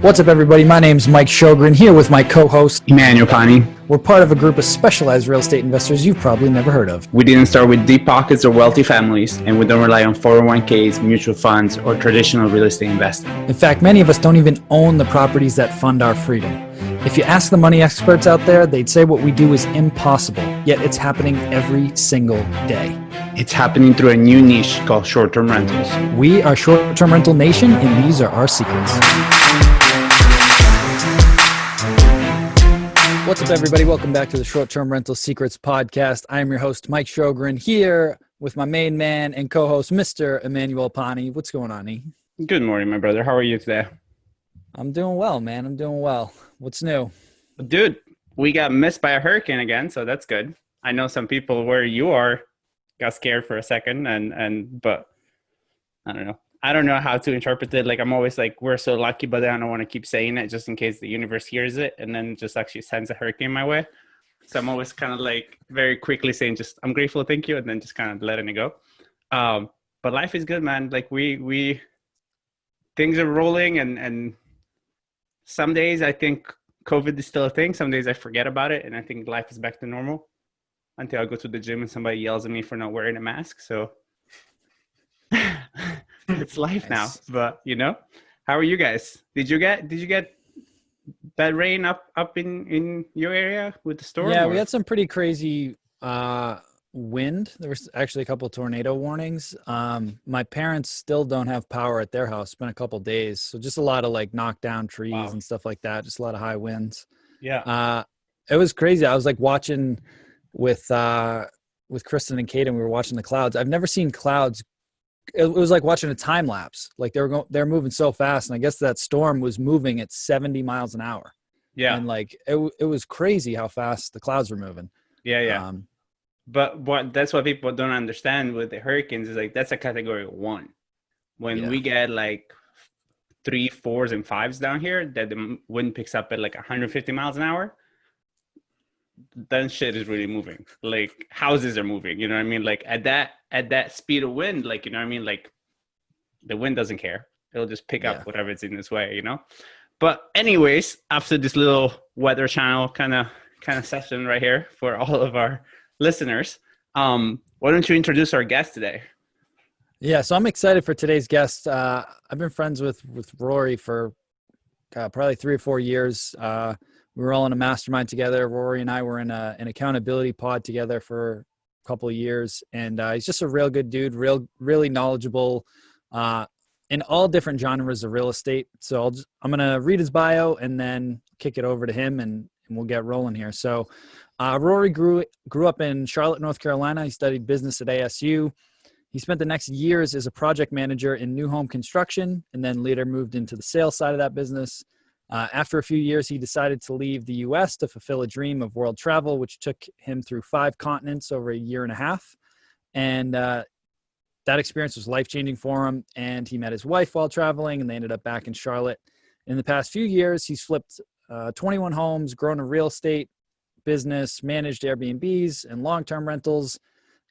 What's up, everybody? My name's Mike Sjogren, here with my co-host, Emmanuel Pani. We're part of a group of specialized real estate investors you've probably never heard of. We didn't start with deep pockets or wealthy families, and we don't rely on 401ks, mutual funds, or traditional real estate investing. In fact, many of us don't even own the properties that fund our freedom. If you ask the money experts out there, they'd say what we do is impossible, yet it's happening every single day. It's happening through a new niche called short-term rentals. We are Short-Term Rental Nation, and these are our secrets. What's up, everybody? Welcome back to the Short-Term Rental Secrets podcast. I am your host, Mike Sjogren, here with my main man and co-host, Mr. Emmanuel Pani. What's going on, E? Good morning, my brother. How are you today? I'm doing well, man. I'm doing well. What's new? Dude, we got missed by a hurricane again, so that's good. I know some people where you are got scared for a second, but I don't know. I don't know how to interpret it. Like, I'm always like, we're so lucky, but then I don't want to keep saying it just in case the universe hears it and then just actually sends a hurricane my way. So I'm always kind of like very quickly saying just, I'm grateful, thank you, and then just kind of letting it go. But life is good, man. Like we things are rolling, and some days I think COVID is still a thing. Some days I forget about it, and I think life is back to normal until I go to the gym and somebody yells at me for not wearing a mask. So it's life now. But how are you guys? Did you get that rain up in your area with the storm? Yeah, we had some pretty crazy wind. There was actually a couple of tornado warnings. My parents still don't have power at their house. It's been a couple of days. So just a lot of like knocked down trees and stuff like that. Just a lot of high winds. Yeah. It was crazy. I was like watching with Kristen and Kate, and we were watching the clouds. I've never seen clouds. It was like watching a time lapse. Like they're moving so fast. And I guess that storm was moving at 70 miles an hour. Yeah. And like, it was crazy how fast the clouds were moving. Yeah. Yeah. But that's what people don't understand with the hurricanes is like, that's a category 1. When we get like 3, 4s, and 5s down here, that the wind picks up at like 150 miles an hour, then shit is really moving. Like houses are moving, you know what I mean? Like at that speed of wind, like, you know what I mean? Like the wind doesn't care. It'll just pick up whatever it's in its way, But anyways, after this little weather channel kind of session right here for all of our listeners, why don't you introduce our guest today? Yeah, so I'm excited for today's guest. I've been friends with Rory for probably 3 or 4 years. We were all in a mastermind together. Rory and I were in an accountability pod together for a couple of years, and he's just a real good dude, really knowledgeable in all different genres of real estate. So I'm gonna read his bio and then kick it over to him, and we'll get rolling here. So Rory grew up in Charlotte, North Carolina. He studied business at ASU. He spent the next years as a project manager in new home construction, and then later moved into the sales side of that business. After a few years, he decided to leave the U.S. to fulfill a dream of world travel, which took him through 5 continents over a year and a half. And that experience was life-changing for him. And he met his wife while traveling, and they ended up back in Charlotte. In the past few years, he's flipped 21 homes, grown a real estate business, managed Airbnbs and long-term rentals.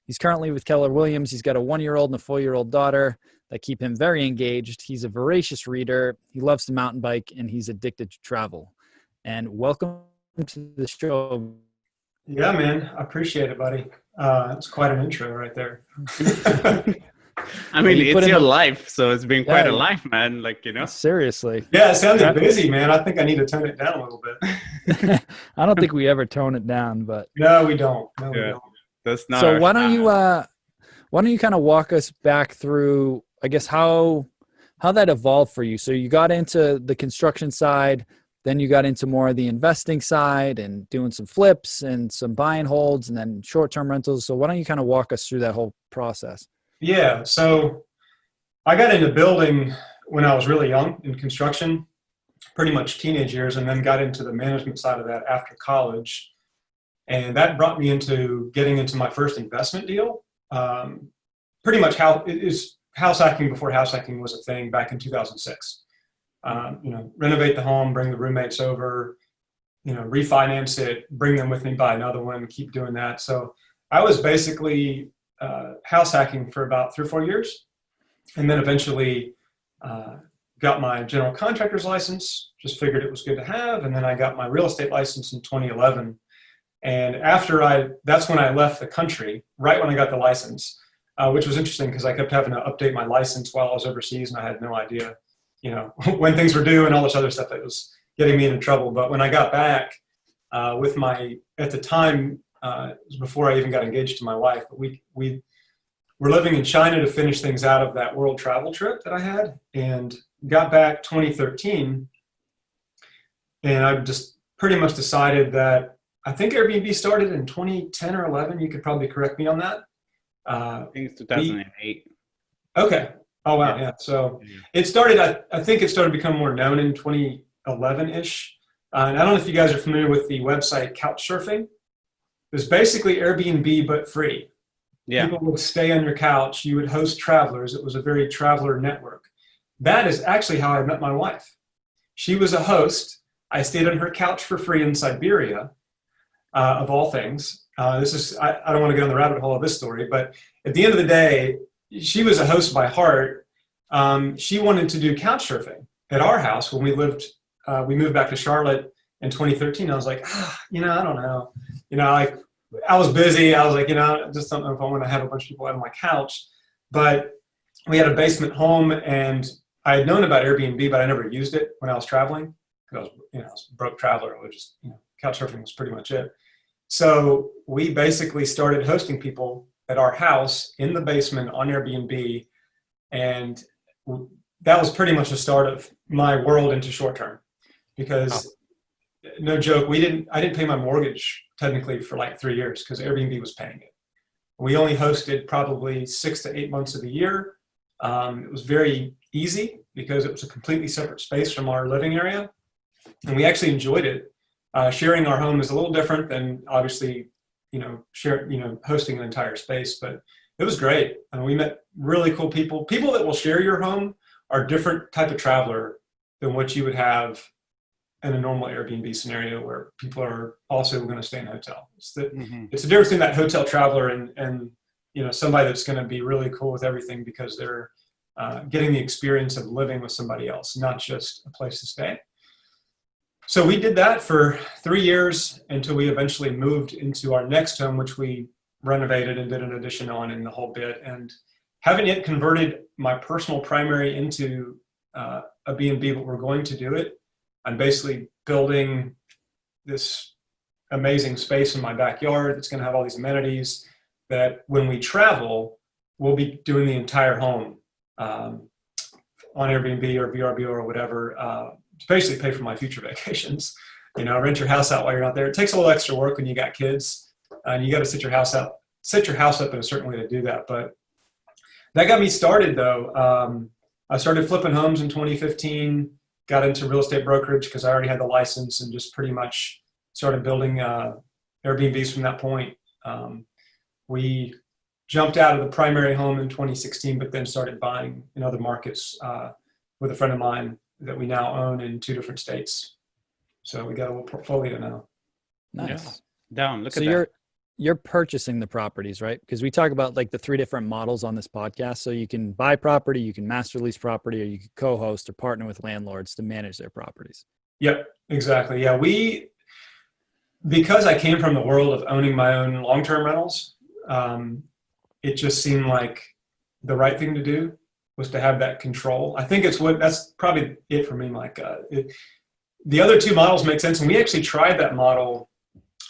He's currently with Keller Williams. He's got a 1-year-old and a 4-year-old daughter that keep him very engaged. He's a voracious reader. He loves to mountain bike, and he's addicted to travel. And welcome to the show. Yeah, man. I appreciate it, buddy. It's quite an intro right there. I mean, it's your life, so it's been quite a life, man. Like, Seriously. Yeah, it sounded busy, man. I think I need to tone it down a little bit. I don't think we ever tone it down, but no, we don't. We don't. That's not. So why don't you kind of walk us back through, I guess, how that evolved for you? So you got into the construction side, then you got into more of the investing side and doing some flips and some buy and holds and then short-term rentals. So why don't you kind of walk us through that whole process? Yeah. So I got into building when I was really young in construction, pretty much teenage years, and then got into the management side of that after college. And that brought me into getting into my first investment deal. Pretty much how it is house hacking before house hacking was a thing back in 2006. Renovate the home, bring the roommates over, refinance it, bring them with me, buy another one, keep doing that. So I was basically house hacking for about 3 or 4 years, and then eventually got my general contractor's license, just figured it was good to have. And then I got my real estate license in 2011. And that's when I left the country, right when I got the license, which was interesting because I kept having to update my license while I was overseas, and I had no idea, when things were due and all this other stuff that was getting me into trouble. But when I got back with at the time, it was before I even got engaged to my wife, but we were living in China to finish things out of that world travel trip that I had, and got back 2013. And I just pretty much decided that I think Airbnb started in 2010 or 11. You could probably correct me on that. I think it's 2008. Okay. Oh, wow. Yeah. So it started, I think it started becoming more known in 2011-ish. And I don't know if you guys are familiar with the website Couchsurfing. It was basically Airbnb, but free. Yeah. People would stay on your couch. You would host travelers. It was a very traveler network. That is actually how I met my wife. She was a host. I stayed on her couch for free in Siberia, of all things. I don't want to get on the rabbit hole of this story, but at the end of the day, she was a host by heart. She wanted to do couch surfing at our house when we moved back to Charlotte in 2013. I was like, I don't know. I was busy. I was like, I just don't know if I want to have a bunch of people out on my couch. But we had a basement home, and I had known about Airbnb, but I never used it when I was traveling. Because I was a broke traveler. I was just, couch surfing was pretty much it. So we basically started hosting people at our house in the basement on Airbnb. And that was pretty much the start of my world into short term, because no joke, I didn't pay my mortgage technically for like 3 years because Airbnb was paying it. We only hosted probably 6 to 8 months of the year. It was very easy because it was a completely separate space from our living area. And we actually enjoyed it. Sharing our home is a little different than obviously, hosting an entire space, but it was great. And we met really cool people. People that will share your home are a different type of traveler than what you would have in a normal Airbnb scenario where people are also going to stay in a hotel. It's the difference between that hotel traveler and somebody that's going to be really cool with everything because they're getting the experience of living with somebody else, not just a place to stay. So we did that for 3 years until we eventually moved into our next home, which we renovated and did an addition on in the whole bit. And haven't yet converted my personal primary into a B&B, but we're going to do it. I'm basically building this amazing space in my backyard that's going to have all these amenities that when we travel, we'll be doing the entire home on Airbnb or VRBO or whatever, to basically pay for my future vacations. Rent your house out while you're not there. It takes a little extra work when you got kids and you got to set your house up in a certain way to do that. But that got me started though. I started flipping homes in 2015, got into real estate brokerage because I already had the license and just pretty much started building Airbnbs from that point. We jumped out of the primary home in 2016, but then started buying in other markets with a friend of mine that we now own in 2 different states. So we got a little portfolio now. Nice. Yeah. Look so at that. You're purchasing the properties, right? Because we talk about like the 3 different models on this podcast. So you can buy property, you can master lease property, or you can co-host or partner with landlords to manage their properties. Yep, exactly. Yeah, because I came from the world of owning my own long-term rentals, it just seemed like the right thing to do was to have that control. I think that's probably it for me, Mike. The other 2 models make sense. And we actually tried that model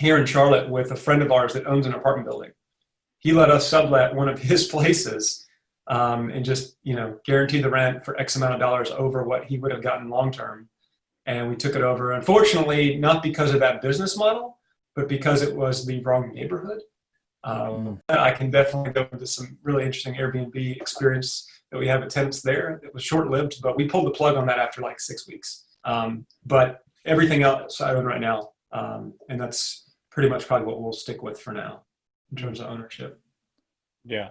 here in Charlotte with a friend of ours that owns an apartment building. He let us sublet one of his places and just, guarantee the rent for X amount of dollars over what he would have gotten long-term. And we took it over. Unfortunately, not because of that business model, but because it was the wrong neighborhood. I can definitely go into some really interesting Airbnb experience that we have at tenants there. It was short-lived, but we pulled the plug on that after like 6 weeks. But everything else I own right now. And that's pretty much probably what we'll stick with for now in terms of ownership. Yeah.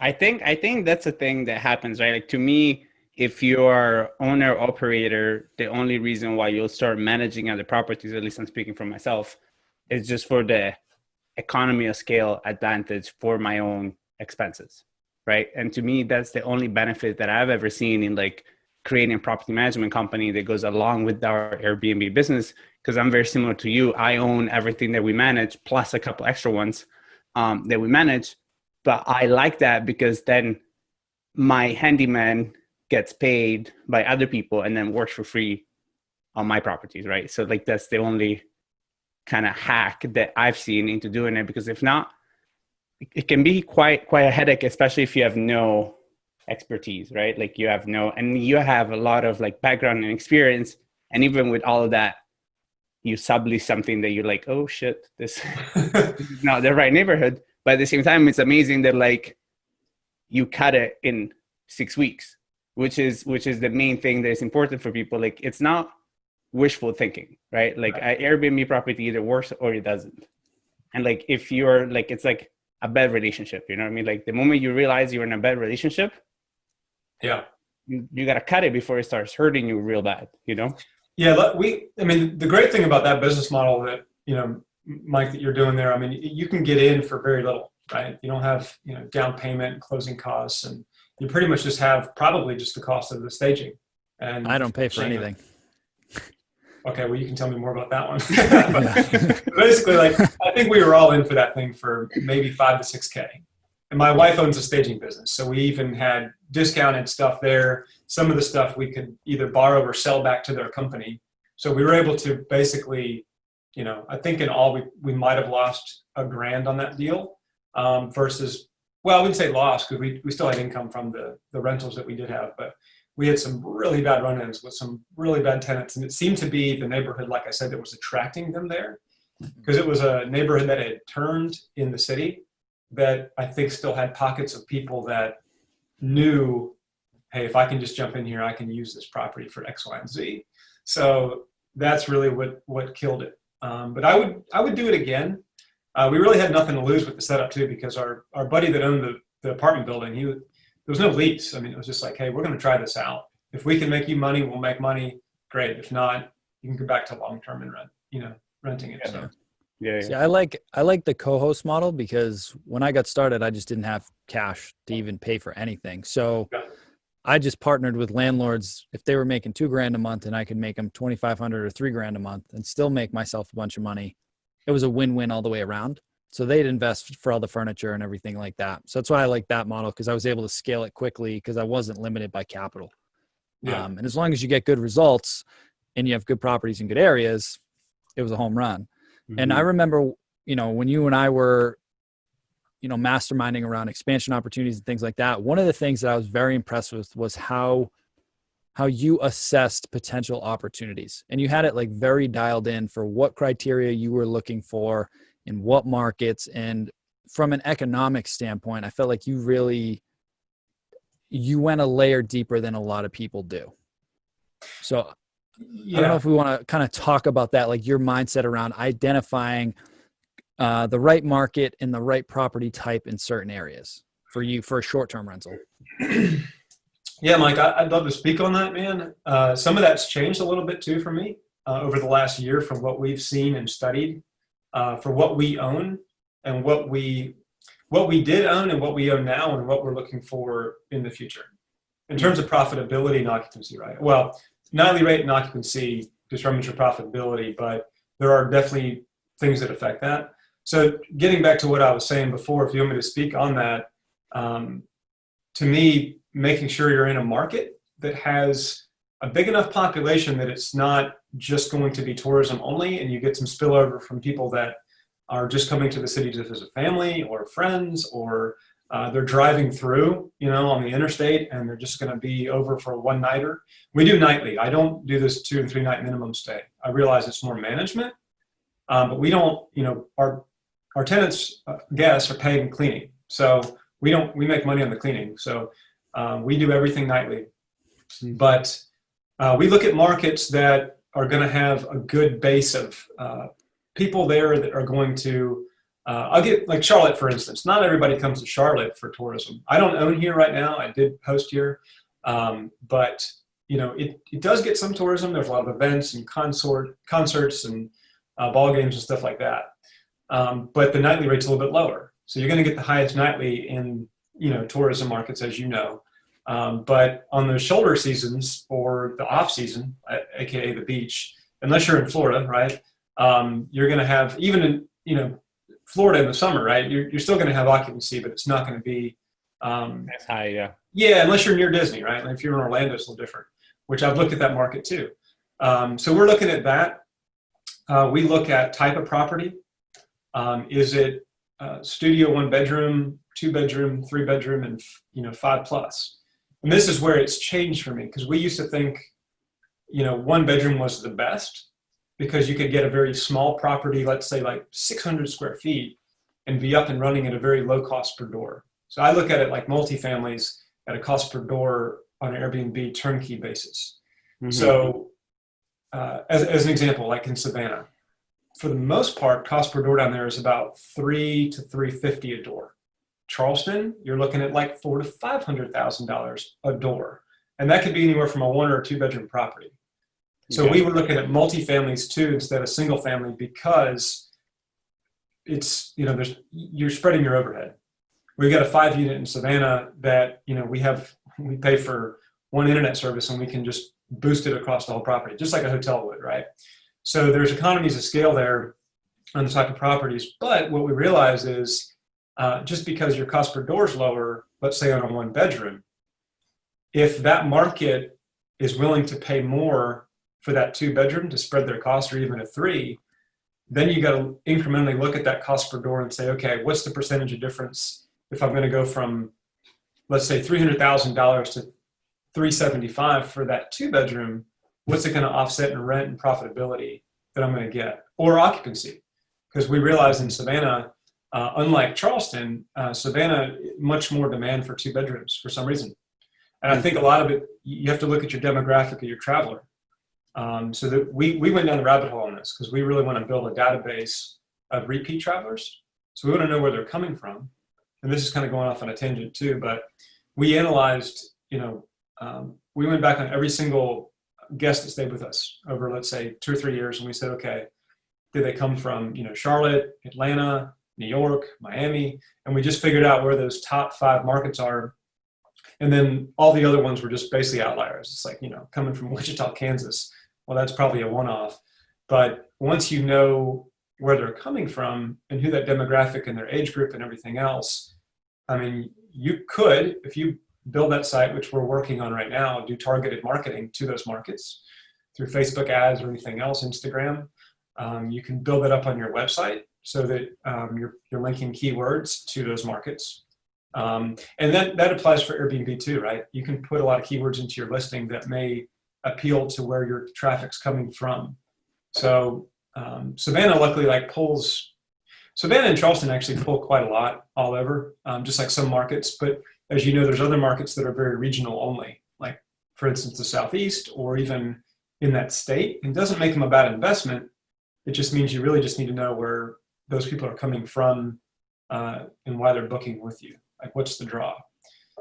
I think that's a thing that happens, right? Like to me, if you're owner operator, the only reason why you'll start managing other properties, at least I'm speaking for myself, is just for the economy of scale advantage for my own expenses, right? And to me, that's the only benefit that I've ever seen in like creating a property management company that goes along with our Airbnb business, because I'm very similar to you. I own everything that we manage, plus a couple extra ones that we manage. But I like that because then my handyman gets paid by other people and then works for free on my properties, right? So like that's the only kind of hack that I've seen into doing it, because if not, it can be quite a headache, especially if you have no expertise, right? Like you have a lot of like background and experience, and even with all of that, you sublease something that you're like, oh shit, this is not the right neighborhood. But at the same time, it's amazing that like you cut it in 6 weeks, which is the main thing that is important for people. Like it's not wishful thinking, right? Like an Airbnb property either works or it doesn't. And like if you're like, it's like a bad relationship, you know what I mean? Like the moment you realize you're in a bad relationship, you got to cut it before it starts hurting you real bad, you know? Yeah, I mean, the great thing about that business model that, you know, Mike, that you're doing there, I mean, you can get in for very little, right? You don't have, you know, down payment, closing costs, and you pretty much just have probably just the cost of the staging. And I don't pay for anything. Okay, well, you can tell me more about that one. Basically, like, I think we were all in for that thing for maybe $5 to $6K. And my wife owns a staging business, so we even had discounted stuff there. Some of the stuff we could either borrow or sell back to their company. So we were able to basically, you know, I think in all we might have lost $1,000 on that deal versus, well, I wouldn't say lost because we still had income from the rentals that we did have, but we had some really bad run-ins with some really bad tenants. And it seemed to be the neighborhood, like I said, that was attracting them there, because it was a neighborhood that had turned in the city that I think still had pockets of people that knew, hey, if I can just jump in here, I can use this property for X, Y, and Z. So that's really what killed it. But I would do it again. We really had nothing to lose with the setup too, because our buddy that owned the apartment building, there was no lease. I mean, it was just like, hey, we're going to try this out. If we can make you money, we'll make money. Great. If not, you can go back to long-term and renting it. So. Yeah. See, I like the co-host model because when I got started, I just didn't have cash to even pay for anything. So I just partnered with landlords. If they were making $2,000 a month and I could make them $2,500 or $3,000 a month and still make myself a bunch of money, it was a win-win all the way around. So they'd invest for all the furniture and everything like that. So that's why I like that model, because I was able to scale it quickly because I wasn't limited by capital. Yeah. And as long as you get good results and you have good properties in good areas, it was a home run. Mm-hmm. And I remember, you know, when you and I were, you know, masterminding around expansion opportunities and things like that, one of the things that I was very impressed with was how you assessed potential opportunities. And you had it like very dialed in for what criteria you were looking for in what markets. And from an economic standpoint, I felt like you went a layer deeper than a lot of people do. So I don't know if we want to kind of talk about that, like your mindset around identifying the right market and the right property type in certain areas for you for a short-term rental. Yeah, Mike, I'd love to speak on that, man. Some of that's changed a little bit too for me over the last year from what we've seen and studied for what we own and what we did own and what we own now and what we're looking for in the future. In terms of profitability and occupancy, right? Well, nightly rate and occupancy determines your profitability, but there are definitely things that affect that. So getting back to what I was saying before, if you want me to speak on that, to me, making sure you're in a market that has a big enough population that it's not just going to be tourism only, and you get some spillover from people that are just coming to the city to visit family or friends, or they're driving through, you know, on the interstate, and they're just going to be over for a one-nighter. We do nightly. I don't do this 2 and 3 night minimum stay. I realize it's more management, but we don't, you know, our tenants, guests are paid in cleaning. So we make money on the cleaning. So we do everything nightly. But we look at markets that are going to have a good base of people there that are going to, I'll get like Charlotte, for instance. Not everybody comes to Charlotte for tourism. I don't own here right now. I did host here. But, you know, it does get some tourism. There's a lot of events and concerts and ball games and stuff like that. But the nightly rate's a little bit lower. So you're going to get the highest nightly in, you know, tourism markets, as you know. But on the shoulder seasons or the off season, aka the beach, unless you're in Florida, right? You're going to have, even in, Florida in the summer, right? You're still going to have occupancy, but it's not going to be That's high, yeah. yeah, unless you're near Disney, right? Like if you're in Orlando, it's a little different, which I've looked at that market too. So we're looking at that. We look at type of property. Is it studio, 1 bedroom, 2 bedroom, 3 bedroom, and 5+? And this is where it's changed for me, because we used to think, 1 bedroom was the best because you could get a very small property, let's say like 600 square feet, and be up and running at a very low cost per door. So I look at it like multifamilies at a cost per door on an Airbnb turnkey basis. Mm-hmm. So as an example, like in Savannah, for the most part, cost per door down there is about $300 to $350 a door. Charleston, you're looking at like $400,000 to $500,000 a door, and that could be anywhere from a 1 or 2 bedroom property. So we were looking at multifamilies too instead of single family, because it's you're spreading your overhead. We've got a 5 unit in Savannah that we pay for 1 internet service, and we can just boost it across the whole property, just like a hotel would, right? So there's economies of scale there on the type of properties. But what we realize is just because your cost per door is lower, let's say on a 1 bedroom, if that market is willing to pay more for that 2 bedroom to spread their cost, or even a 3, then you got to incrementally look at that cost per door and say, okay, what's the percentage of difference if I'm going to go from, let's say, $300,000 to $375 for that 2 bedroom? What's it going to offset in rent and profitability that I'm going to get, or occupancy? Because we realize in Savannah, unlike Charleston, Savannah, much more demand for 2 bedrooms for some reason. And I think a lot of it, you have to look at your demographic of your traveler. So that we went down the rabbit hole on this because we really want to build a database of repeat travelers. So we want to know where they're coming from. And this is kind of going off on a tangent too, but we analyzed, we went back on every single guest that stayed with us over, let's say, 2 or 3 years. And we said, okay, did they come from, Charlotte, Atlanta, New York, Miami? And we just figured out where those top 5 markets are. And then all the other ones were just basically outliers. It's like, coming from Wichita, Kansas. Well, that's probably a one-off. But once you know where they're coming from and who that demographic and their age group and everything else, I mean, you could, if you build that site, which we're working on right now, do targeted marketing to those markets through Facebook ads or anything else, Instagram. You can build it up on your website so that you're linking keywords to those markets. And that applies for Airbnb too, right? You can put a lot of keywords into your listing that may appeal to where your traffic's coming from. So Savannah luckily Savannah and Charleston actually pull quite a lot all over, just like some markets. But as you know, there's other markets that are very regional only, like for instance, the Southeast or even in that state. It doesn't make them a bad investment. It just means you really just need to know where those people are coming from and why they're booking with you. Like, what's the draw?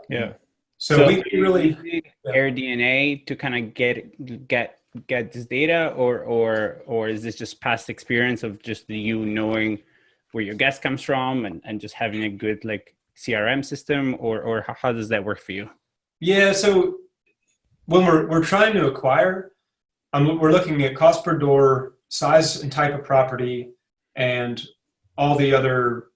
Yeah. So we really Airdna to kind of get this data, or is this just past experience of just you knowing where your guest comes from and just having a good like CRM system, or how does that work for you? Yeah. So when we're trying to acquire, we're looking at cost per door, size and type of property, and all the other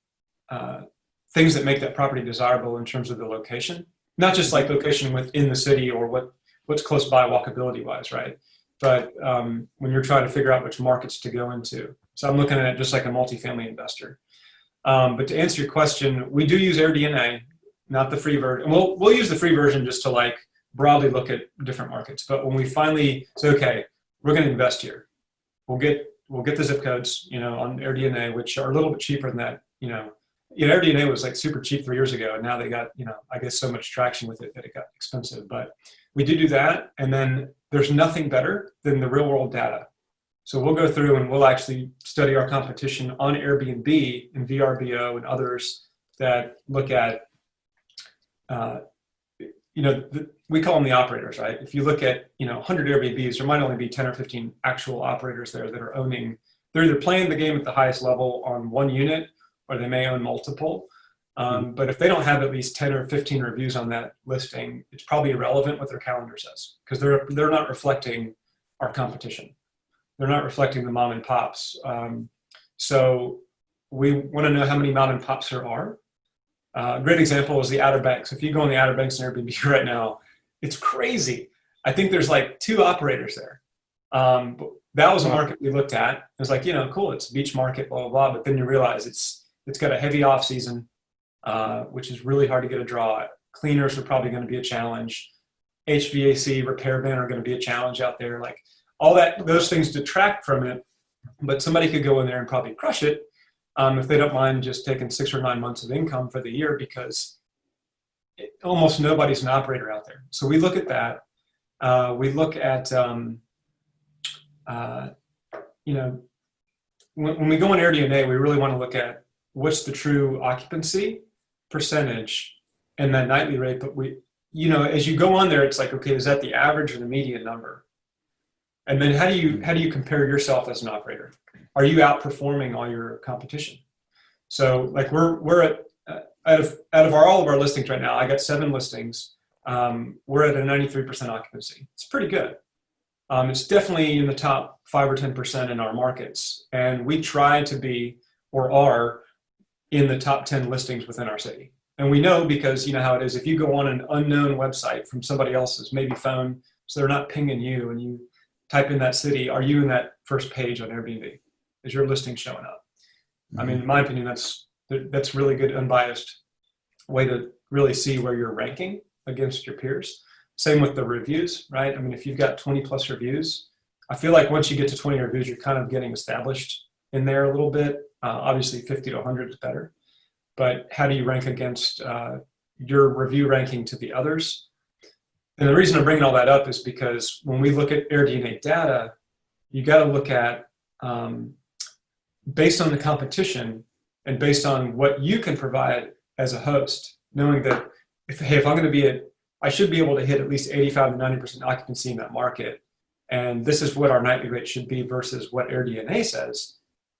things that make that property desirable in terms of the location. Not just like location within the city or what's close by walkability wise, right? But when you're trying to figure out which markets to go into. So I'm looking at it just like a multifamily investor. But to answer your question, we do use Airdna, not the free version. We'll use the free version just to like broadly look at different markets. But when we finally say, okay, we're going to invest here, we'll get the zip codes, on Airdna, which are a little bit cheaper than that, Airdna was like super cheap 3 years ago, and now they got, I guess so much traction with it that it got expensive. But we do that, and then there's nothing better than the real world data. So we'll go through and we'll actually study our competition on Airbnb and VRBO and others that look at, we call them the operators, right? If you look at, 100 Airbnbs, there might only be 10 or 15 actual operators there that are owning. They're either playing the game at the highest level on one unit, or they may own multiple. But if they don't have at least 10 or 15 reviews on that listing, it's probably irrelevant what their calendar says, because they're not reflecting our competition. They're not reflecting the mom and pops. So we want to know how many mom and pops there are. A great example is the Outer Banks. If you go on the Outer Banks in Airbnb right now, it's crazy. I think there's like 2 operators there. But that was a market we looked at. It was like, cool, it's a beach market, blah, blah, blah. But then you realize it's got a heavy off season, which is really hard to get a draw at. Cleaners are probably going to be a challenge. HVAC, repairmen are going to be a challenge out there. Like all that, those things detract from it. But somebody could go in there and probably crush it if they don't mind just taking 6 or 9 months of income for the year, because almost nobody's an operator out there. So we look at that. We look at, when we go on Airdna, we really want to look at what's the true occupancy percentage and then nightly rate. But as you go on there, it's like, okay, is that the average or the median number? And then how do you compare yourself as an operator? Are you outperforming all your competition? So like we're at out of all of our listings right now, I got 7 listings. We're at a 93% occupancy. It's pretty good. It's definitely in the top 5 or 10% in our markets. And we try to be, or are, in the top 10 listings within our city. And we know, because you know how it is, if you go on an unknown website from somebody else's, maybe phone, so they're not pinging you, and you type in that city, are you in that first page on Airbnb? Is your listing showing up? I mean, in my opinion, that's really good, unbiased way to really see where you're ranking against your peers. Same with the reviews, right? I mean, if you've got 20 plus reviews, I feel like once you get to 20 reviews, you're kind of getting established in there a little bit. Obviously 50 to 100 is better, but how do you rank against your review ranking to the others? And the reason I'm bringing all that up is because when we look at Airdna data, you got to look at, based on the competition and based on what you can provide as a host, knowing that if I'm going to I should be able to hit at least 85 to 90% occupancy in that market. And this is what our nightly rate should be versus what Airdna says.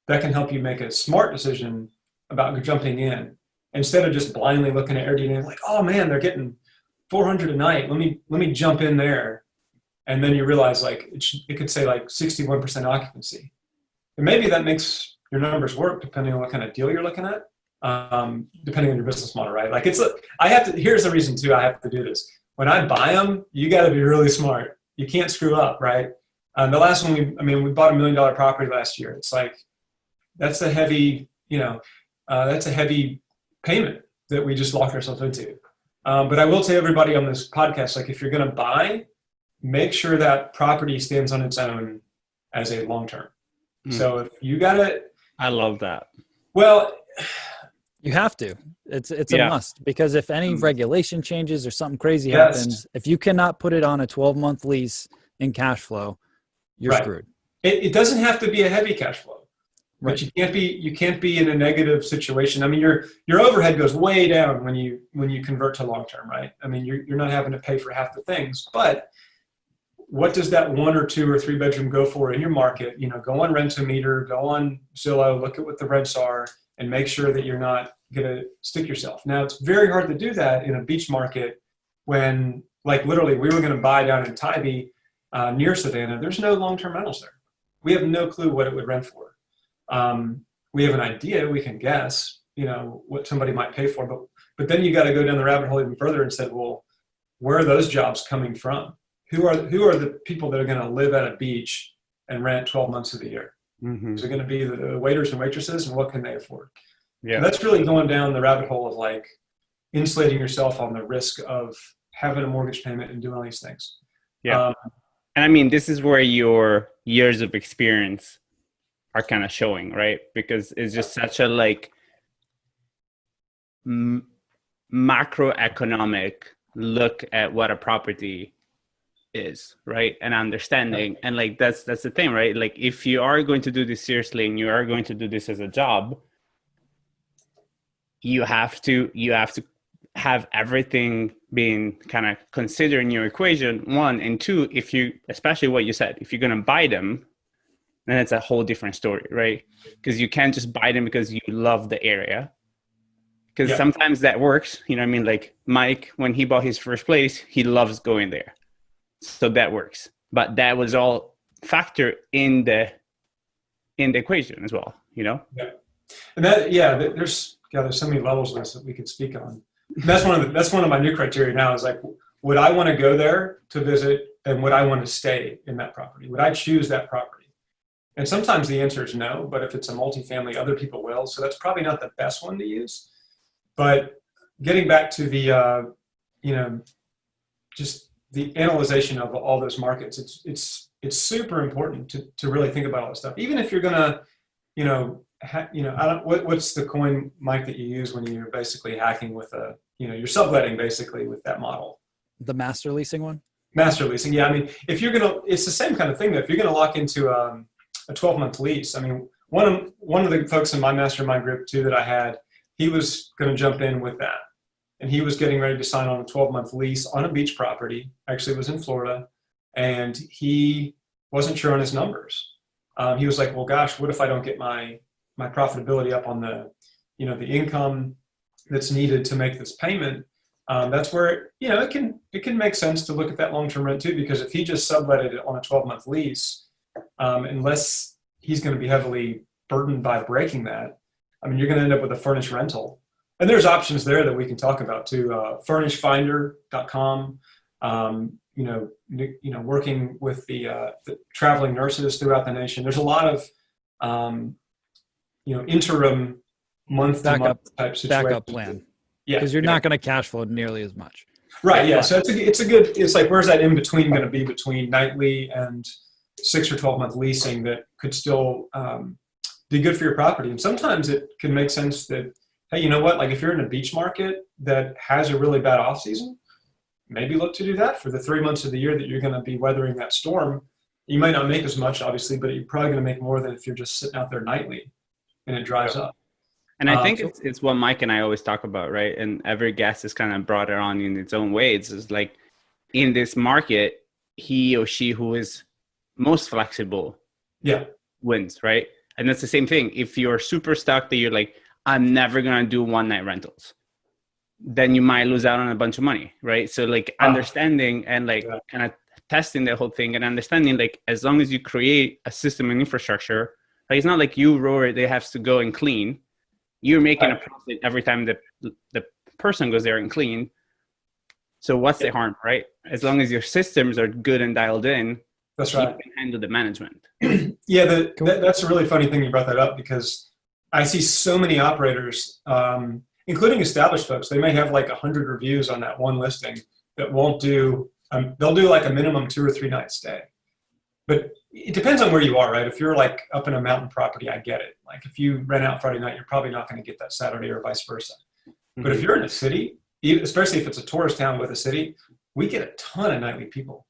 That can help you make a smart decision about jumping in, instead of just blindly looking at Airdna like, oh man, they're getting 400 a night. Let me jump in there. And then you realize like it could say like 61% occupancy. And maybe that makes your numbers work depending on what kind of deal you're looking at, depending on your business model, right? Like here's the reason too I have to do this. When I buy them, you got to be really smart. You can't screw up, right? The last one we bought $1 million property last year. It's like, that's a heavy, that's a heavy payment that we just locked ourselves into. But I will tell everybody on this podcast, like if you're going to buy, make sure that property stands on its own as a long-term. So if you got it. I love that. Well, you have to. It's a must, because if any regulation changes or something crazy happens, if you cannot put it on a 12-month lease in cash flow, you're screwed. It doesn't have to be a heavy cash flow. But you can't be in a negative situation. I mean, your overhead goes way down when you convert to long term, right? I mean, you're not having to pay for half the things. But what does that 1 or 2 or 3 bedroom go for in your market? Go on Rent-A-Meter, go on Zillow, look at what the rents are, and make sure that you're not going to stick yourself. Now, it's very hard to do that in a beach market when, like, literally, we were going to buy down in Tybee near Savannah. There's no long term rentals there. We have no clue what it would rent for. We have an idea, we can guess, what somebody might pay for, but then you got to go down the rabbit hole even further and say, well, where are those jobs coming from? Who are the people that are going to live at a beach and rent 12 months of the year? Is it going to be the waiters and waitresses, and what can they afford? Yeah, and that's really going down the rabbit hole of like insulating yourself on the risk of having a mortgage payment and doing all these things. Yeah, and I mean, this is where your years of experience are kind of showing, right? Because it's just such a like macroeconomic look at what a property is, right? And understanding, and like that's the thing, right? Like if you are going to do this seriously and you are going to do this as a job, you have to have everything being kind of considered in your equation, 1, and 2, if you, especially what you said, if you're going to buy them, then it's a whole different story, right? Because you can't just buy them because you love the area. because Yeah. sometimes that works. You know what I mean? Like Mike, when he bought his first place, he loves going there. So that works. But that was all factor in the equation as well, you know? Yeah. And there's so many levels of this that we could speak on. And that's one of my new criteria now is like, would I want to go there to visit, and would I want to stay in that property? Would I choose that property? And sometimes the answer is no, but if it's a multifamily, other people will. So that's probably not the best one to use. But getting back to the, just the analyzation of all those markets, it's super important to really think about all this stuff. Even if you're gonna, what's the coin, Mike, that you use when you're basically hacking with you're subletting basically with that model? The master leasing one? Master leasing, yeah. I mean, it's the same kind of thing. That if you're gonna lock into a 12-month lease, I mean, one of the folks in my mastermind group too that I had, he was going to jump in with that, and he was getting ready to sign on a 12-month lease on a beach property. Actually, it was in Florida, and he wasn't sure on his numbers. He was like, "Well, gosh, what if I don't get my profitability up on the income that's needed to make this payment?" That's where it can make sense to look at that long-term rent too, because if he just subletted it on a 12-month lease, unless he's going to be heavily burdened by breaking that, I mean, you're going to end up with a furnished rental. And there's options there that we can talk about too. Furnishfinder.com, working with the traveling nurses throughout the nation. There's a lot of, interim month-to-month type situations. Backup plan. Yeah. Because you're not going to cash flow nearly as much. Right. Yeah. So it's like, where's that in between going to be between nightly and 6 or 12-month leasing that could still be good for your property? And sometimes it can make sense that, hey, you know what? Like if you're in a beach market that has a really bad off season, maybe look to do that for the 3 months of the year that you're going to be weathering that storm. You might not make as much, obviously, but you're probably going to make more than if you're just sitting out there nightly and it dries up. And I think it's what Mike and I always talk about, right? And every guest is kind of brought it on in its own way. It's like in this market, he or she who is most flexible wins, right? And that's the same thing. If you're super stuck that you're like, I'm never going to do one-night rentals, then you might lose out on a bunch of money, right? So like understanding and like kind of testing the whole thing and understanding like as long as you create a system and infrastructure, like it's not like you, Rory, they have to go and clean. You're making a profit every time the person goes there and clean. So what's the harm, right? As long as your systems are good and dialed in, that's right. You can handle the management. Yeah, that's a really funny thing you brought that up, because I see so many operators, including established folks, they may have like 100 reviews on that one listing that won't do, they'll do like a minimum 2 or 3 night stay. But it depends on where you are, right? If you're like up in a mountain property, I get it. Like if you rent out Friday night, you're probably not going to get that Saturday or vice versa. Mm-hmm. But if you're in a city, especially if it's a tourist town with a city, we get a ton of nightly people.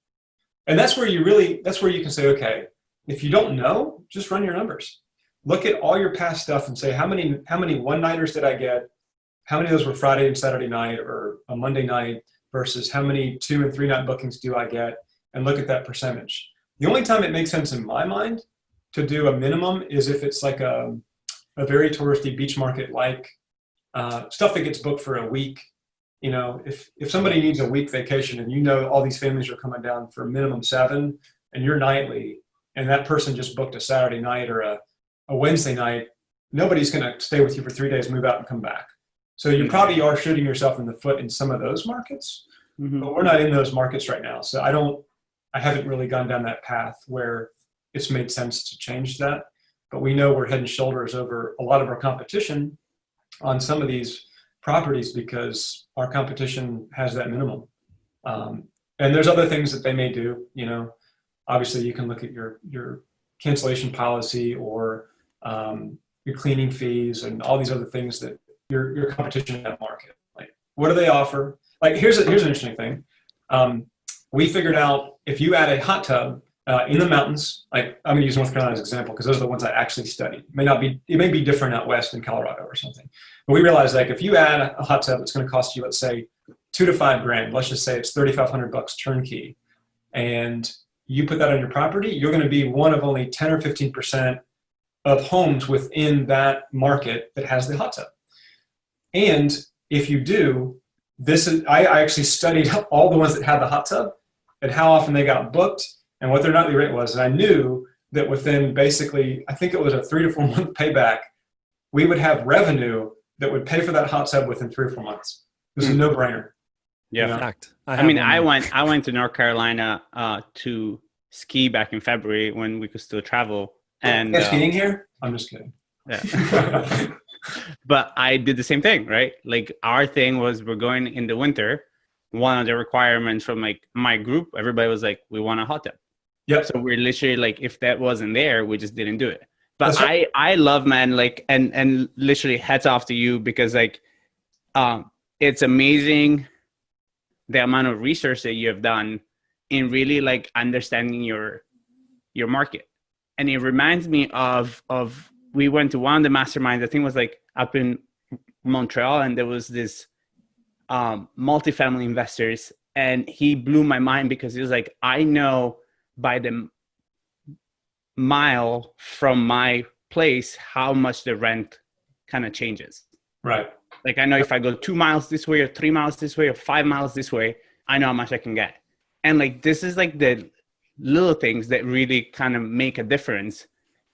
And that's where you can say, okay, if you don't know, just run your numbers. Look at all your past stuff and say, how many one-nighters did I get? How many of those were Friday and Saturday night or a Monday night versus how many 2 and 3 night bookings do I get? And look at that percentage. The only time it makes sense in my mind to do a minimum is if it's like a very touristy beach market, like stuff that gets booked for a week. You know, if somebody needs a week vacation and all these families are coming down for a minimum 7 and you're nightly and that person just booked a Saturday night or a Wednesday night, nobody's going to stay with you for 3 days, move out and come back. So you probably are shooting yourself in the foot in some of those markets, but we're not in those markets right now. So I haven't really gone down that path where it's made sense to change that, but we know we're head and shoulders over a lot of our competition on some of these properties because our competition has that minimum. And there's other things that they may do, obviously you can look at your cancellation policy or your cleaning fees and all these other things that your competition in that market. Like, what do they offer? Like, here's an interesting thing. We figured out if you add a hot tub in the mountains, like I'm going to use North Carolina as an example because those are the ones I actually studied. It may be different out west in Colorado or something. But we realized like if you add a hot tub, it's going to cost you, let's say, $2,000 to $5,000. Let's just say it's $3,500 turnkey, and you put that on your property, you're going to be one of only 10 or 15% of homes within that market that has the hot tub. And if you do, I actually studied all the ones that had the hot tub and how often they got booked and what their nightly rate was. And I knew that within basically, I think it was a 3 to 4 month payback, we would have revenue that would pay for that hot tub within 3 or 4 months. It was a no-brainer. Yeah. You know? Fact. I went to North Carolina to ski back in February when we could still travel. And skiing here? I'm just kidding. Yeah. But I did the same thing, right? Like our thing was we're going in the winter. One of the requirements from like my group, everybody was like, we want a hot tub. Yep. So we're literally like, if that wasn't there, we just didn't do it. But That's right. I love, man, like, and literally hats off to you because like, it's amazing the amount of research that you have done in really like understanding your market. And it reminds me of we went to one of the masterminds, I think it was like up in Montreal, and there was this multifamily investors, and he blew my mind because he was like, I know by the mile from my place how much the rent kind of changes. Right. Like I know if I go 2 miles this way or 3 miles this way or 5 miles this way, I know how much I can get. And like this is like the little things that really kind of make a difference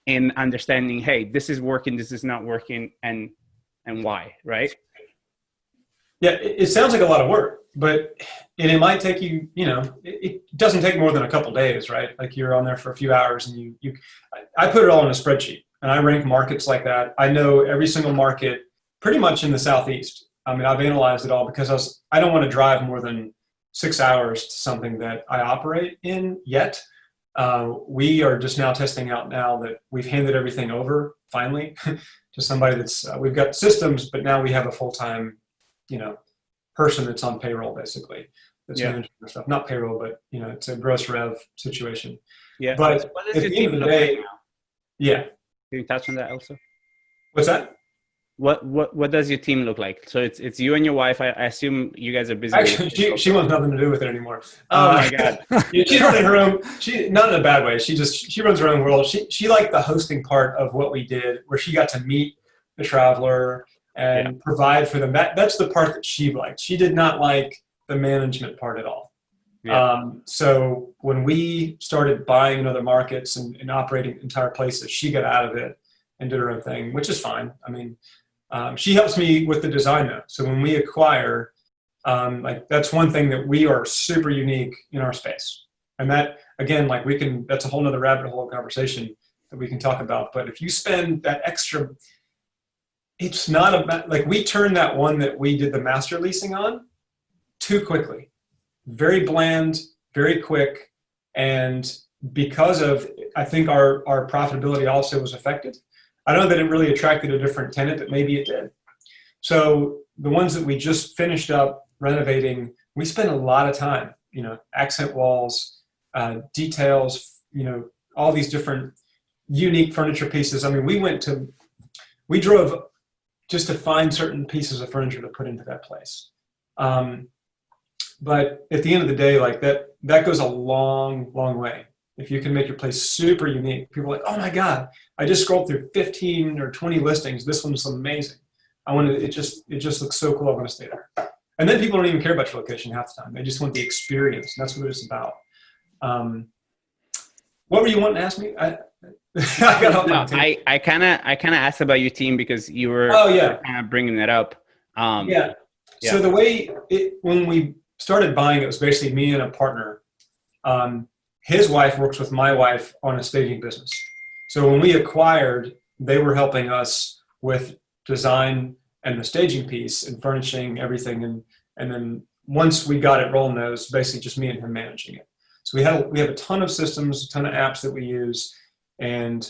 in understanding, hey, this is working, this is not working, and why, right? Yeah, it sounds like a lot of work, but it might take you, it doesn't take more than a couple days, right? Like you're on there for a few hours and I put it all in a spreadsheet and I rank markets like that. I know every single market pretty much in the Southeast. I mean, I've analyzed it all because I don't want to drive more than 6 hours to something that I operate in yet. We are just now testing out now that we've handed everything over finally to somebody that's, we've got systems, but now we have a full-time, person that's on payroll basically. That's managing our stuff. Not payroll, but it's a gross rev situation. Yeah. But what does at your the team end of the look day, like now? yeah. Can you touch on that also? What's that? What does your team look like? So it's you and your wife. I assume you guys are busy. Actually, she wants nothing to do with it anymore. Oh my God. She's running her own. Not in a bad way. She runs her own world. She liked the hosting part of what we did, where she got to meet the traveler and provide for them. That's the part that she liked. She did not like the management part at all. Yeah. So when we started buying in other markets and operating entire places, she got out of it and did her own thing, which is fine. I mean, she helps me with the design though. So when we acquire, like that's one thing that we are super unique in our space. And that, again, like that's a whole nother rabbit hole conversation that we can talk about. But if you spend that extra, it's not about, like we turned that one that we did the master leasing on too quickly. Very bland, very quick. And because of, I think our profitability also was affected. I know that it really attracted a different tenant, but maybe it did. So the ones that we just finished up renovating, we spent a lot of time, accent walls, details, all these different unique furniture pieces. I mean, we drove just to find certain pieces of furniture to put into that place. But at the end of the day, like that goes a long, long way. If you can make your place super unique, people are like, oh my God, I just scrolled through 15 or 20 listings. This one's amazing. It just looks so cool. I want to stay there. And then people don't even care about your location half the time. They just want the experience. And that's what it's about. What were you wanting to ask me? I kind of asked about your team because you were kind of bringing it up. Yeah. So the way when we started buying, it was basically me and a partner. His wife works with my wife on a staging business. So when we acquired, they were helping us with design and the staging piece and furnishing everything. And then once we got it rolling, it was basically just me and him managing it. So we have a ton of systems, a ton of apps that we use. And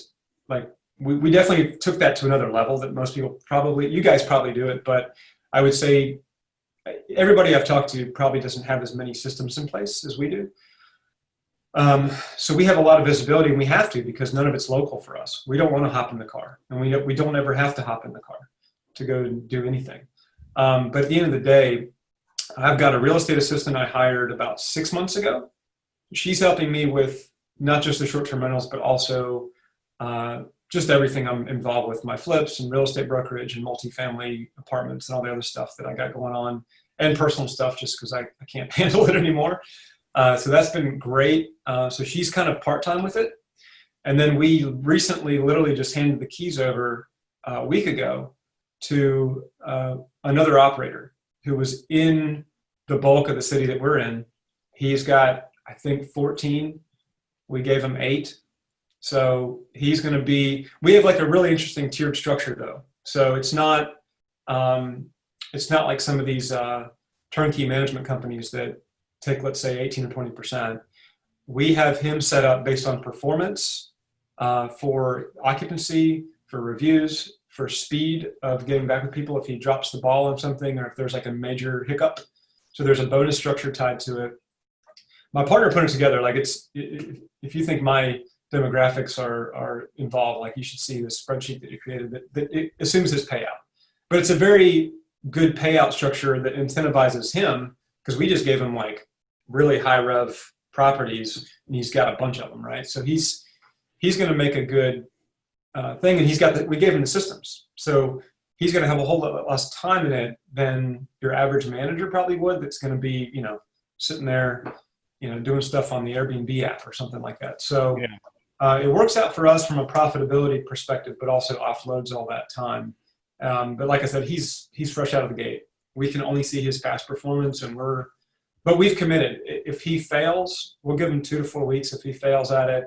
like, we definitely took that to another level that most people you guys probably do it, but I would say everybody I've talked to probably doesn't have as many systems in place as we do. So we have a lot of visibility, and we have to because none of it's local for us. We don't want to hop in the car, and we don't ever have to hop in the car to go do anything. But at the end of the day, I've got a real estate assistant I hired about 6 months ago. She's helping me with not just the short-term rentals, but also just everything I'm involved with, my flips and real estate brokerage and multifamily apartments and all the other stuff that I got going on, and personal stuff just because I can't handle it anymore. So that's been great. So she's kind of part-time with it. And then we recently literally just handed the keys over a week ago to another operator who was in the bulk of the city that we're in. He's got, I think, 14. We gave him 8. So he's going to be, we have like a really interesting tiered structure though. So it's not like some of these turnkey management companies that take, let's say, 18 or 20%. We have him set up based on performance, for occupancy, for reviews, for speed of getting back with people if he drops the ball on something or if there's like a major hiccup. So there's a bonus structure tied to it. My partner put it together. Like if you think my demographics are involved, like you should see the spreadsheet that you created that it assumes his payout. But it's a very good payout structure that incentivizes him because we just gave him like really high rev properties and he's got a bunch of them, right? So he's going to make a good thing, and we gave him the systems. So he's going to have a whole lot less time in it than your average manager probably would. That's going to be, sitting there, doing stuff on the Airbnb app or something like that. So it works out for us from a profitability perspective, but also offloads all that time. But like I said, he's fresh out of the gate. We can only see his past performance, but we've committed. If he fails, we'll give him 2 to 4 weeks. If he fails at it,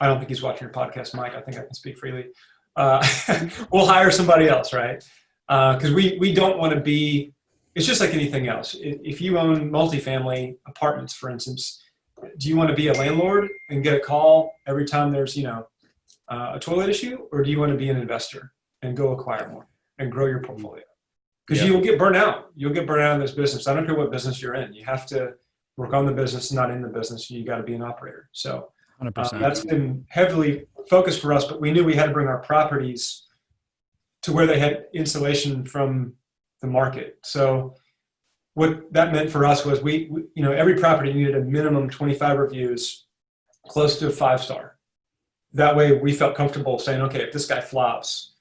I don't think he's watching your podcast, Mike. I think I can speak freely. We'll hire somebody else, right? Because we don't want to be. It's just like anything else. If you own multifamily apartments, for instance, do you want to be a landlord and get a call every time there's a toilet issue, or do you want to be an investor and go acquire more and grow your portfolio? Because you will get burnt out. You'll get burnt out in this business. I don't care what business you're in. You have to work on the business, not in the business. You got to be an operator. So 100%. That's been heavily focused for us, but we knew we had to bring our properties to where they had insulation from the market. So what that meant for us was we every property needed a minimum 25 reviews, close to a 5-star. That way we felt comfortable saying, okay, if this guy flops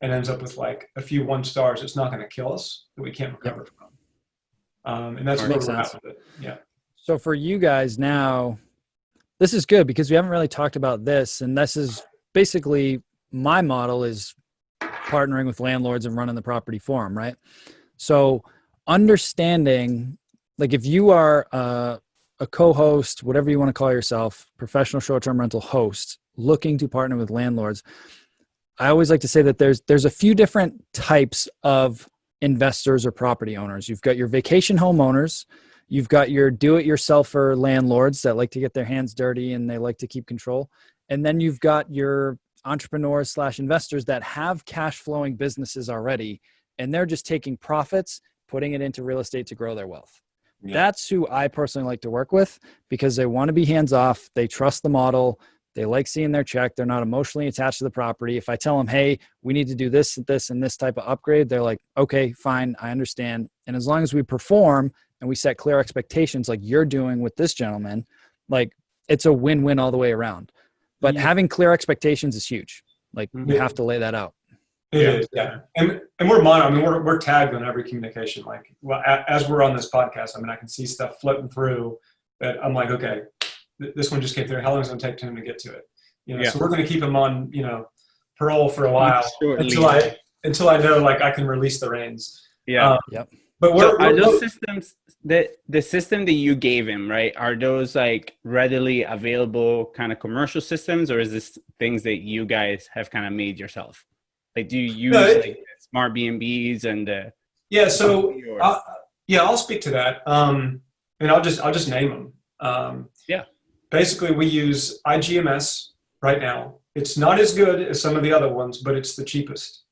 and ends up with like a few 1 stars, it's not going to kill us, that we can't recover from. And that's where we're at with it. Yeah. So for you guys now, this is good because we haven't really talked about this. And this is basically my model is partnering with landlords and running the property for them, right? So understanding, like if you are a co-host, whatever you want to call yourself, professional short-term rental host, looking to partner with landlords, I always like to say that there's a few different types of investors or property owners. You've got your vacation homeowners. You've got your do-it-yourselfer landlords that like to get their hands dirty and they like to keep control. And then you've got your entrepreneurs / investors that have cash flowing businesses already, and they're just taking profits, putting it into real estate to grow their wealth. Yeah. That's who I personally like to work with because they want to be hands off. They trust the model. They like seeing their check. They're not emotionally attached to the property. If I tell them, hey, we need to do this, and this type of upgrade, they're like, okay, fine, I understand. And as long as we perform and we set clear expectations like you're doing with this gentleman, like it's a win-win all the way around. But having clear expectations is huge. Like you have to lay that out. It is, yeah. And we're tagged on every communication. Like, well, as we're on this podcast, I can see stuff floating through that I'm like, okay, this one just came through. How long is it going to take him to get to it? So we're going to keep him on, parole for a while until I know like I can release the reins. Yeah. But are those systems the system that you gave him, right? Are those like readily available kind of commercial systems, or is this things that you guys have kind of made yourself? Like, do you use smart BNBs and I'll speak to that. And I'll just name them. Basically, we use IGMS right now. It's not as good as some of the other ones, but it's the cheapest.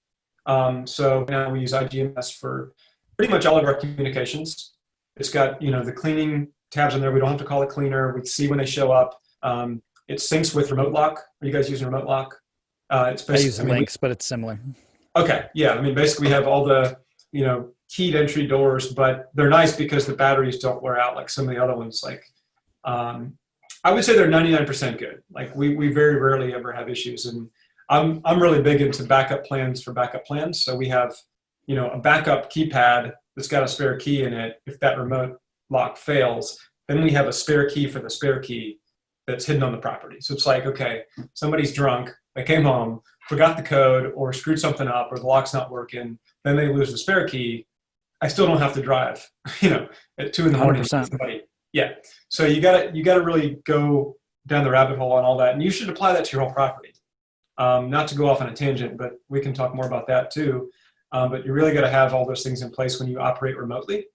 So now we use IGMS for pretty much all of our communications. It's got, the cleaning tabs in there. We don't have to call it cleaner. We can see when they show up. It syncs with Remote Lock. Are you guys using Remote Lock? It's I use Links, but it's similar. Okay. Yeah. Basically we have all the, keyed entry doors, but they're nice because the batteries don't wear out like some of the other ones. Like, I would say they're 99% good. Like we very rarely ever have issues. And I'm really big into backup plans for backup plans. So we have, a backup keypad that's got a spare key in it. If that remote lock fails, then we have a spare key for the spare key that's hidden on the property. So it's like, okay, somebody's drunk, they came home, forgot the code or screwed something up or the lock's not working, then they lose the spare key. I still don't have to drive, at 2 a.m. 100%. Somebody. Yeah. So you gotta really go down the rabbit hole on all that. And you should apply that to your whole property. Not to go off on a tangent, but we can talk more about that too. But you really got to have all those things in place when you operate remotely.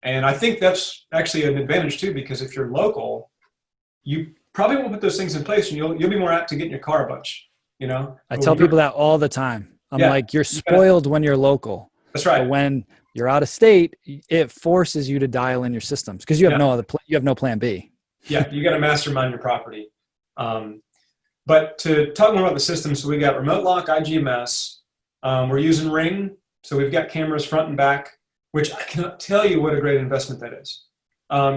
And I think that's actually an advantage too, because if you're local, you probably won't put those things in place and you'll be more apt to get in your car a bunch, I tell people that all the time. I'm like, you're spoiled when you're local. That's right. But when you're out of state, it forces you to dial in your systems because you have you have no plan B. Yeah. You got to mastermind your property. But to talk more about the system, so we got remote lock, IGMS. We're using Ring. So we've got cameras front and back, which I cannot tell you what a great investment that is.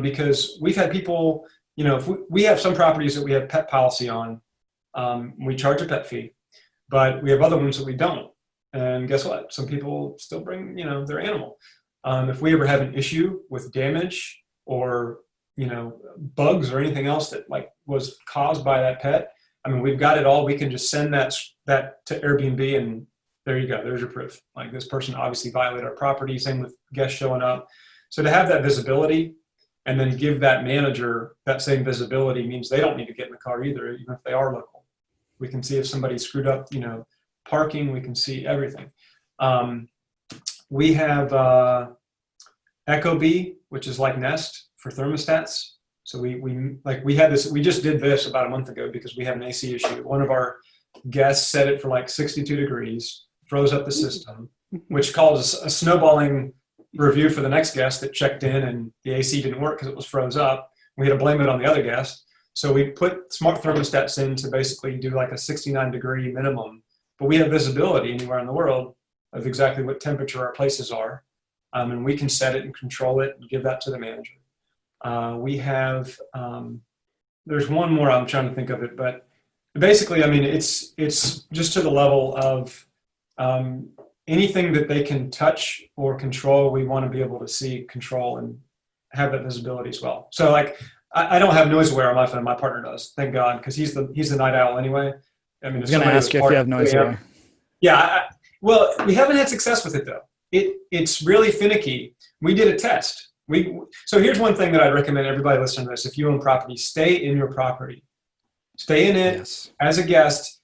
Because we've had people, if we have some properties that we have pet policy on, we charge a pet fee, but we have other ones that we don't. And guess what? Some people still bring, their animal. If we ever have an issue with damage or, bugs or anything else that was caused by that pet, we've got it all. We can just send that to Airbnb and there you go. There's your proof. Like this person obviously violated our property. Same with guests showing up. So to have that visibility and then give that manager that same visibility means they don't need to get in the car either, even if they are local. We can see if somebody screwed up, parking. We can see everything. We have Ecobee, which is like Nest for thermostats. So we had this. We just did this about a month ago because we had an AC issue. One of our guests set it for 62 degrees, froze up the system, which caused a snowballing review for the next guest that checked in and the AC didn't work because it was froze up. We had to blame it on the other guest. So we put smart thermostats in to basically do a 69-degree minimum, but we have visibility anywhere in the world of exactly what temperature our places are. And we can set it and control it and give that to the manager. We have, there's one more, I'm trying to think of it, but basically, it's just to the level of anything that they can touch or control, we want to be able to see, control, and have that visibility as well. So I don't have noise aware on my phone. My partner does, thank God, because he's the night owl anyway. I was going to ask you if you have noise aware. Yeah, well, we haven't had success with it though. It's really finicky. We did a test. So here's one thing that I'd recommend everybody listening to this. If you own property, stay in your property. Stay in it as a guest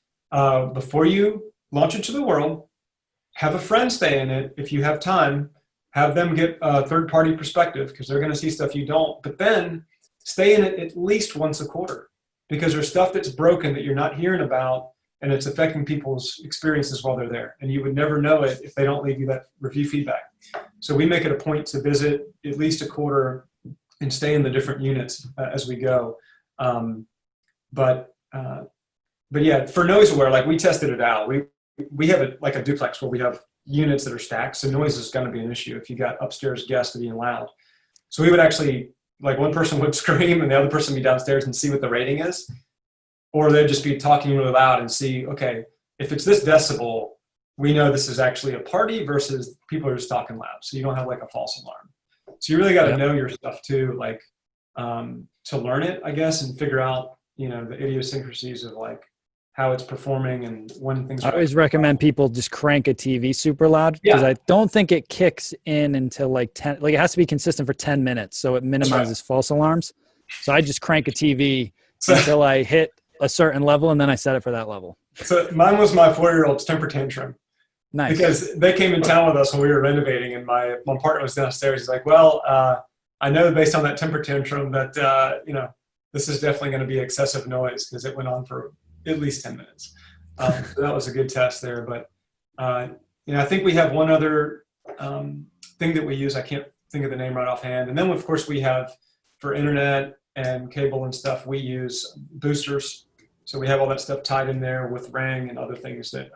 before you launch it to the world. Have a friend stay in it if you have time. Have them get a third-party perspective because they're going to see stuff you don't. But then stay in it at least once a quarter because there's stuff that's broken that you're not hearing about and it's affecting people's experiences while they're there. And you would never know it if they don't leave you that review feedback. So we make it a point to visit at least a quarter and stay in the different units as we go. But yeah, for noise aware, we tested it out. We have a duplex where we have units that are stacked. So noise is going to be an issue if you got upstairs guests being loud. So we would actually, one person would scream and the other person would be downstairs and see what the rating is. Or they'd just be talking really loud and see, okay, if it's this decibel, we know this is actually a party versus people are just talking loud. So you don't have a false alarm. So you really got to know your stuff too, to learn it, I guess, and figure out, the idiosyncrasies of how it's performing and when things are. I always recommend people just crank a TV super loud because I don't think it kicks in until 10, it has to be consistent for 10 minutes. So it minimizes false alarms. So I just crank a TV until I hit a certain level and then I set it for that level. So mine was my 4-year-old's temper tantrum. Nice. Because they came in town with us when we were renovating and my partner was downstairs. He's like, well, I know based on that temper tantrum that, this is definitely going to be excessive noise because it went on for at least 10 minutes. So that was a good test there. But, I think we have one other thing that we use. I can't think of the name right offhand. And then, of course, we have for internet and cable and stuff, we use boosters. So we have all that stuff tied in there with Ring and other things that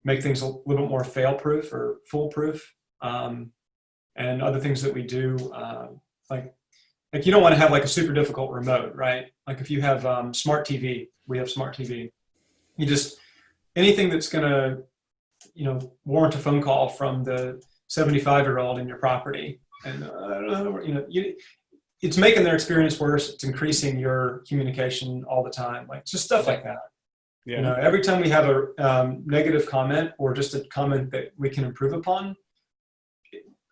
make things a little bit more fail-proof or foolproof. And other things that we do, like you don't want to have like a super difficult remote, right? Like if you have smart TV, we have smart TV. You just, anything that's going to, warrant a phone call from the 75-year-old in your property. And it's making their experience worse. It's increasing your communication all the time. Like just stuff like that. Yeah. Every time we have a negative comment or just a comment that we can improve upon,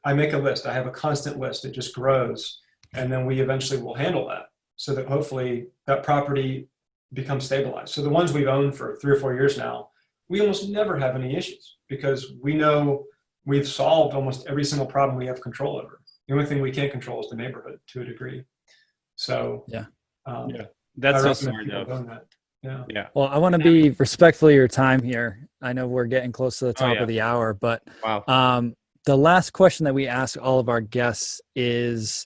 I make a list. I have a constant list. It just grows. And then we eventually will handle that so that hopefully that property becomes stabilized. So the ones we've owned for 3 or 4 years now, we almost never have any issues because we know we've solved almost every single problem we have control over. The only thing we can't control is the neighborhood to a degree. So that's so smart though. That. Yeah. Well, I want to be respectful of your time here. I know we're getting close to the top of the hour, but the last question that we ask all of our guests is,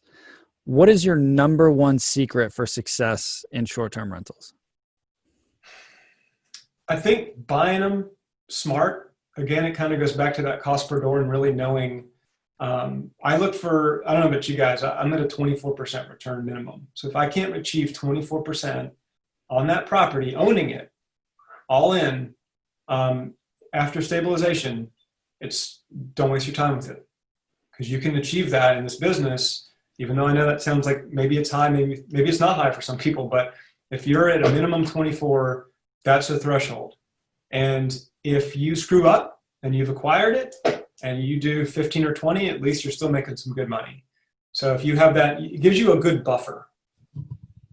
what is your number one secret for success in short-term rentals? I think buying them smart. Again, it kind of goes back to that cost per door and really knowing. I look for, I don't know about you guys, I'm at a 24% return minimum. So if I can't achieve 24% on that property, owning it, all in, after stabilization, don't waste your time with it. Because you can achieve that in this business, even though I know that sounds like maybe it's high, maybe it's not high for some people, but if you're at a minimum 24, that's the threshold. And if you screw up and you've acquired it and you do 15 or 20, at least you're still making some good money. So if you have that, it gives you a good buffer.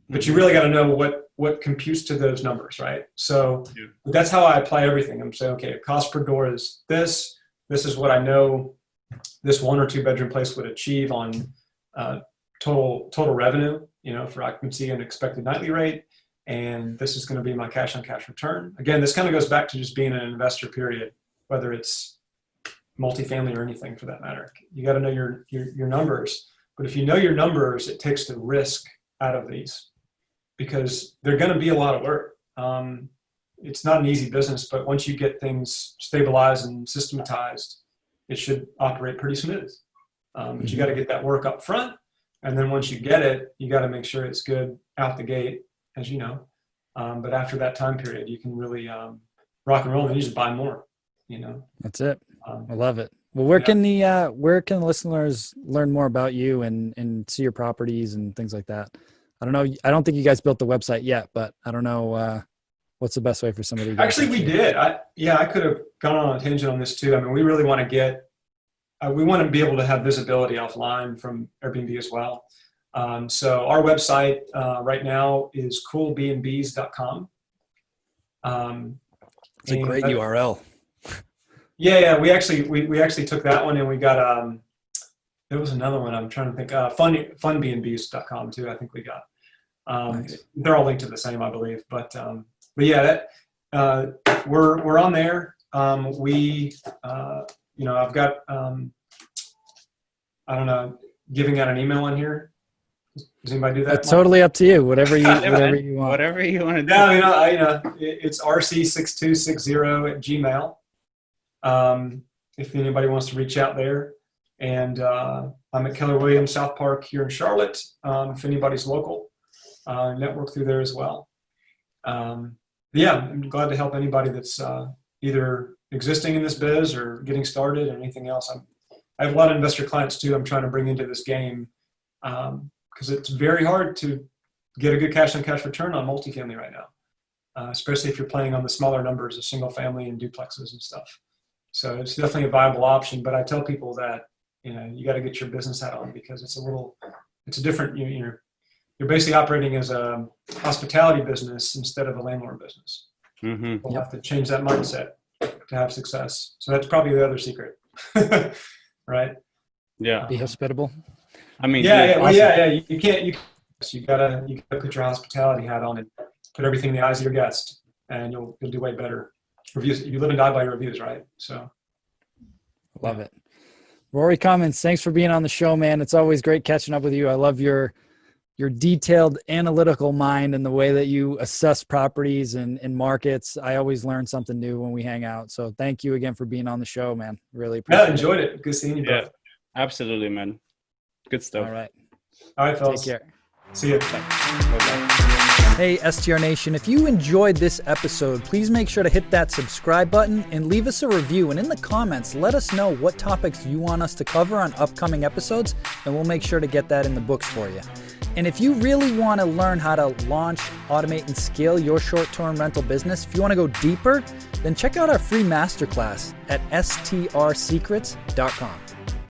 But you really got to know what computes to those numbers, right? So that's how I apply everything. I'm saying, okay, cost per door is this. This is what I know this 1 or 2 bedroom place would achieve on total revenue, for occupancy and expected nightly rate. And this is going to be my cash on cash return. Again, this kind of goes back to just being an investor, period, whether it's multifamily or anything for that matter. You got to know your numbers. But if you know your numbers, it takes the risk out of these because they're going to be a lot of work. It's not an easy business, but once you get things stabilized and systematized, it should operate pretty smooth. But you got to get that work up front. And then once you get it, you got to make sure it's good out the gate, as you know. But after that time period, you can really rock and roll and you just buy more, That's it. I love it. Well, where can the listeners learn more about you and see your properties and things like that? I don't know. I don't think you guys built the website yet, but I don't know what's the best way for somebody to Actually, we did. I could have gone on a tangent on this too. I mean, we really want to we want to be able to have visibility offline from Airbnb as well. So our website right now is coolbnbs.com. It's a great URL. Yeah. We actually took that one and we got, there was another one I'm trying to think, funbnbs.com too. I think we got, nice. They're all linked to the same, I believe, but yeah, we're on there. I've got, I don't know, giving out an email on here. Does anybody do that? It's totally up to you. Whatever you want. Whatever you want to do. Yeah, it's rc6260@gmail. If anybody wants to reach out there, and I'm at Keller Williams, South Park here in Charlotte. If anybody's local, network through there as well. I'm glad to help anybody that's either existing in this biz or getting started or anything else. I have a lot of investor clients too I'm trying to bring into this game because it's very hard to get a good cash on cash return on multifamily right now, especially if you're playing on the smaller numbers of single family and duplexes and stuff. So it's definitely a viable option, but I tell people that, you got to get your business hat on because it's a different, you're basically operating as a hospitality business instead of a landlord business. Mm-hmm. We'll have to change that mindset to have success. So that's probably the other secret, right? Yeah. Be hospitable. I mean, You gotta put your hospitality hat on and put everything in the eyes of your guest, and you'll do way better. Reviews. You live and die by your reviews, right? So, love it. Rory Cummins, thanks for being on the show, man. It's always great catching up with you. I love your detailed analytical mind and the way that you assess properties and markets. I always learn something new when we hang out. So thank you again for being on the show, man. Really appreciate it. Enjoyed it. Good seeing you both. Absolutely, man. Good stuff. All right. All right, Take fellas. care. See you. Hey, STR Nation, if you enjoyed this episode, please make sure to hit that subscribe button and leave us a review. And in the comments, let us know what topics you want us to cover on upcoming episodes, and we'll make sure to get that in the books for you. And if you really want to learn how to launch, automate, and scale your short-term rental business, if you want to go deeper, then check out our free masterclass at strsecrets.com.